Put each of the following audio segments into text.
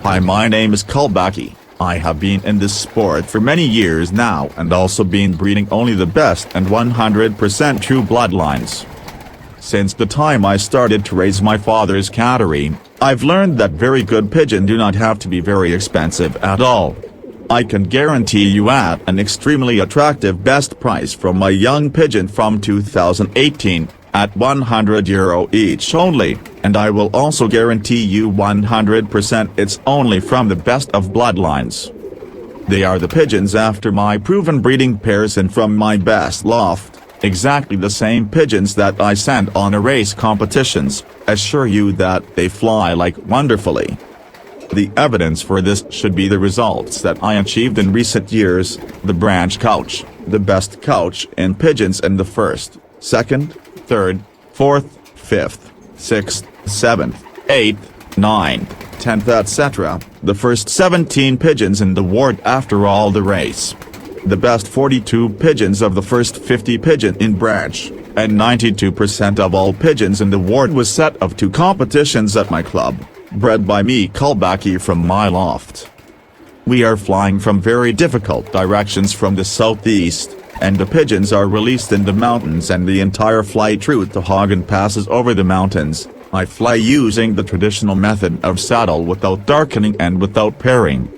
Hi, my name is Kulbacki. I have been in this sport for many years now and also been breeding only the best and 100% true bloodlines. Since the time I started to raise my father's cattery, I've learned that very good pigeon do not have to be very expensive at all. I can guarantee you at an extremely attractive best price from my young pigeon from 2018, at €100 each only, and I will also guarantee you 100% it's only from the best of bloodlines. They are the pigeons after my proven breeding pairs and from my best loft, exactly the same pigeons that I send on a race competitions, assure you that they fly like wonderfully. The evidence for this should be the results that I achieved in recent years, the branch couch, the best couch in pigeons and the first, second, third, fourth, fifth, sixth, seventh, eighth, ninth, 10th etc., the first 17 pigeons in the ward after all the race. The best 42 pigeons of the first 50 pigeon in branch, and 92% of all pigeons in the ward was set of 2 competitions at my club, bred by me Kulbacki from my loft. We are flying from very difficult directions from the southeast, and the pigeons are released in the mountains and the entire flight route to Hagen passes over the mountains. I fly using the traditional method of saddle without darkening and without pairing.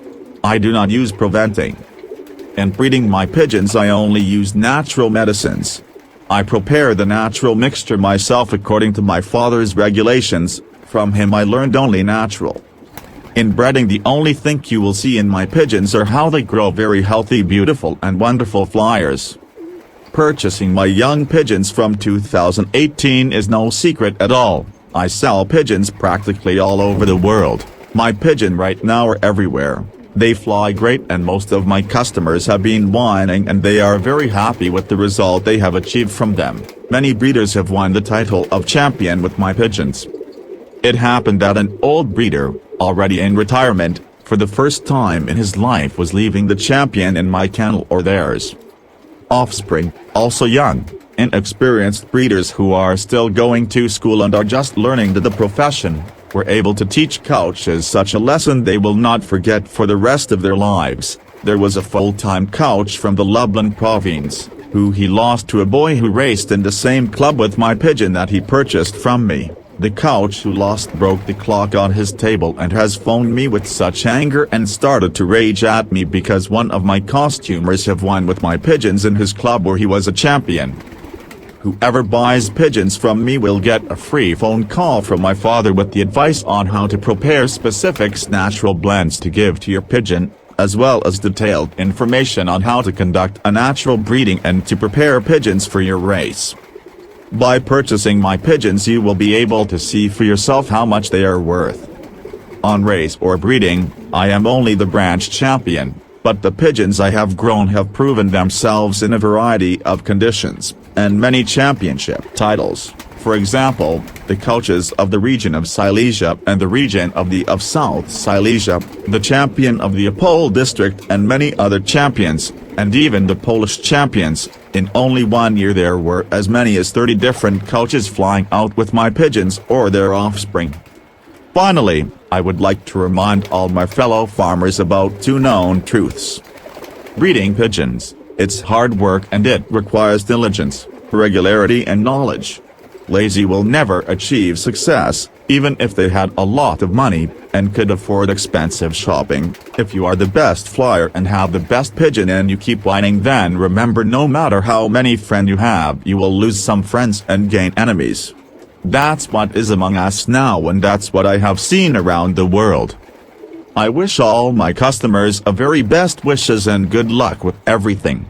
I do not use preventing. In breeding my pigeons I only use natural medicines. I prepare the natural mixture myself according to my father's regulations, from him I learned only natural. In breeding the only thing you will see in my pigeons are how they grow very healthy, beautiful and wonderful flyers. Purchasing my young pigeons from 2018 is no secret at all. I sell pigeons practically all over the world. My pigeon right now are everywhere. They fly great and most of my customers have been whining and they are very happy with the result they have achieved from them. Many breeders have won the title of champion with my pigeons. It happened that an old breeder, already in retirement, for the first time in his life was leaving the champion in my kennel or theirs. Offspring, also young, inexperienced breeders who are still going to school and are just learning the profession, were able to teach couches such a lesson they will not forget for the rest of their lives. There was a full-time couch from the Lublin province, who he lost to a boy who raced in the same club with my pigeon that he purchased from me. The couch who lost broke the clock on his table and has phoned me with such anger and started to rage at me because one of my costumers have won with my pigeons in his club where he was a champion. Whoever buys pigeons from me will get a free phone call from my father with the advice on how to prepare specific natural blends to give to your pigeon, as well as detailed information on how to conduct a natural breeding and to prepare pigeons for your race. By purchasing my pigeons you will be able to see for yourself how much they are worth. On race or breeding, I am only the branch champion, but the pigeons I have grown have proven themselves in a variety of conditions, and many championship titles. For example, the couches of the region of Silesia and the region of South Silesia, the champion of the Opole district and many other champions, and even the Polish champions. In only 1 year there were as many as 30 different couches flying out with my pigeons or their offspring. Finally, I would like to remind all my fellow farmers about 2 known truths. Breeding pigeons, it's hard work and it requires diligence, regularity and knowledge. Lazy will never achieve success, even if they had a lot of money, and could afford expensive shopping. If you are the best flyer and have the best pigeon and you keep whining, then remember no matter how many friends you have you will lose some friends and gain enemies. That's what is among us now and that's what I have seen around the world. I wish all my customers a very best wishes and good luck with everything.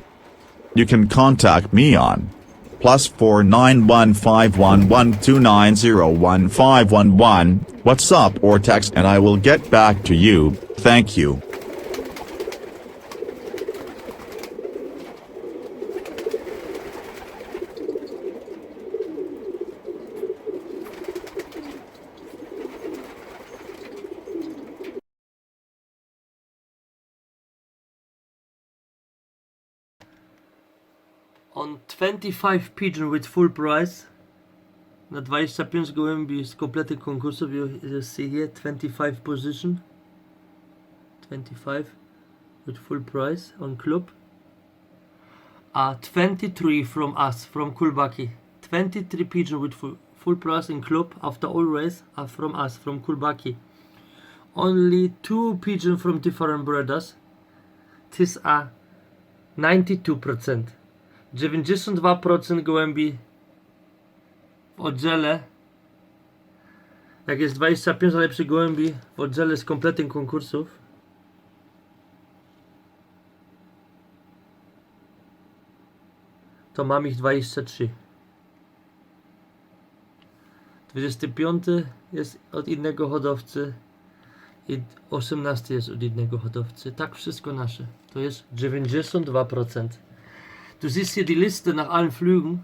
You can contact me on +4 9151129011511, WhatsApp or text and I will get back to you. Thank you. On 25 Pigeon with full price. Na 25 gołębi z kompletu konkursu, you see here 25 position. 25 with full price on club. 23 from us, from Kulbacki. 23 pigeon with full price in club after all race are from us, from Kulbacki. Only 2 pigeon from different brothers. This are 92%. 92% gołębi w oddziale. Jak jest 25 najlepszych gołębi w oddziale z kompletem konkursów, to mam ich 23. 25 jest od innego hodowcy i 18 jest od innego hodowcy. Tak wszystko nasze. To jest 92%. Du siehst hier die Liste nach allen Flügen.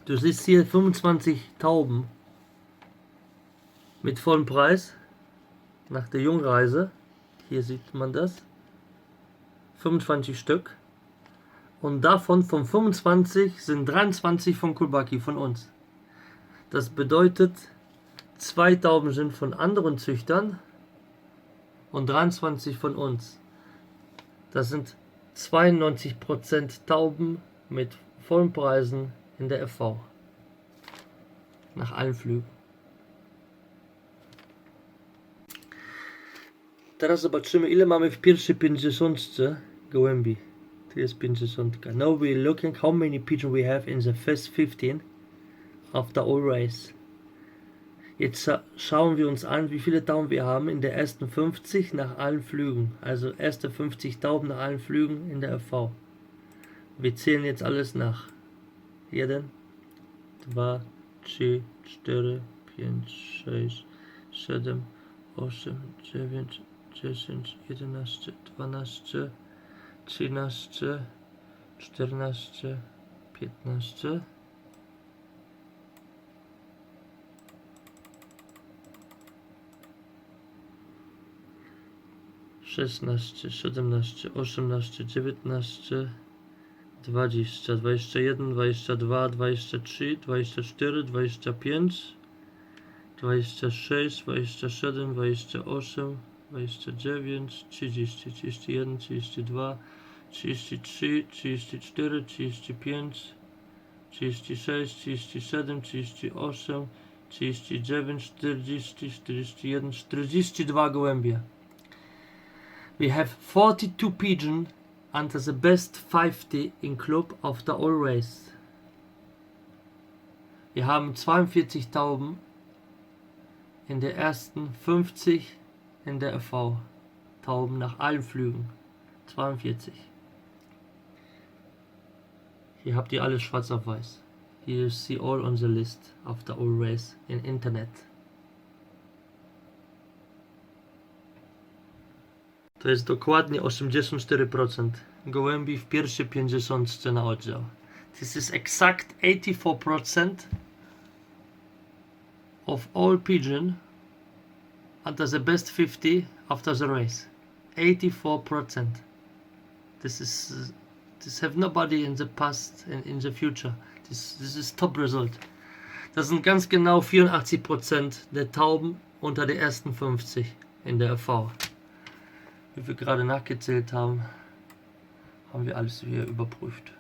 Du siehst hier 25 Tauben mit vollem Preis nach der Jungreise. Hier sieht man das. 25 Stück. Und davon von 25 sind 23 von Kulbacki, von uns. Das bedeutet, 2 Tauben sind von anderen Züchtern und 23 von uns. Das sind 92% Tauben mit vollen Preisen in der FV. Nach allen Flügen. Teraz zobaczymy, ile mamy w pierwszej 50 gołębi. Tu jest 50. Now we're looking how many pigeons we have in the first 15 after all race. Jetzt schauen wir uns an, wie viele Tauben wir haben in der ersten 50 nach allen Flügen. Also erste 50 Tauben nach allen Flügen in der FV. Wir zählen jetzt alles nach. 1, 2, 3, 4, 5, 6, 7, 8, 9, 10, 11, 12, 13, 14, 15. 16, 17, 18, 19, 20, 21, 22, 23, 24, 25, 26, 27, 28, 29, 30, 31, 32, 33, 34, 35, 36, 37, 38, 39, 40, 41, 42 gołębie. We have 42 pigeons under the best 50 in club after all race. Wir haben 42 Tauben in der ersten 50 in der FV. Tauben nach allen Flügen. 42. Hier habt ihr alles schwarz auf weiß. Here you see all on the list after all race in Internet. To jest dokładnie 84% gołębi w pierwszej 50 na oddział. This is exact 84% of all pigeon under the best 50 after the race. 84%. This have nobody in the past and in the future. This is top result. Das sind ganz genau 84% der Tauben unter der ersten 50 in der FV. Wie wir gerade nachgezählt haben, haben wir alles hier überprüft.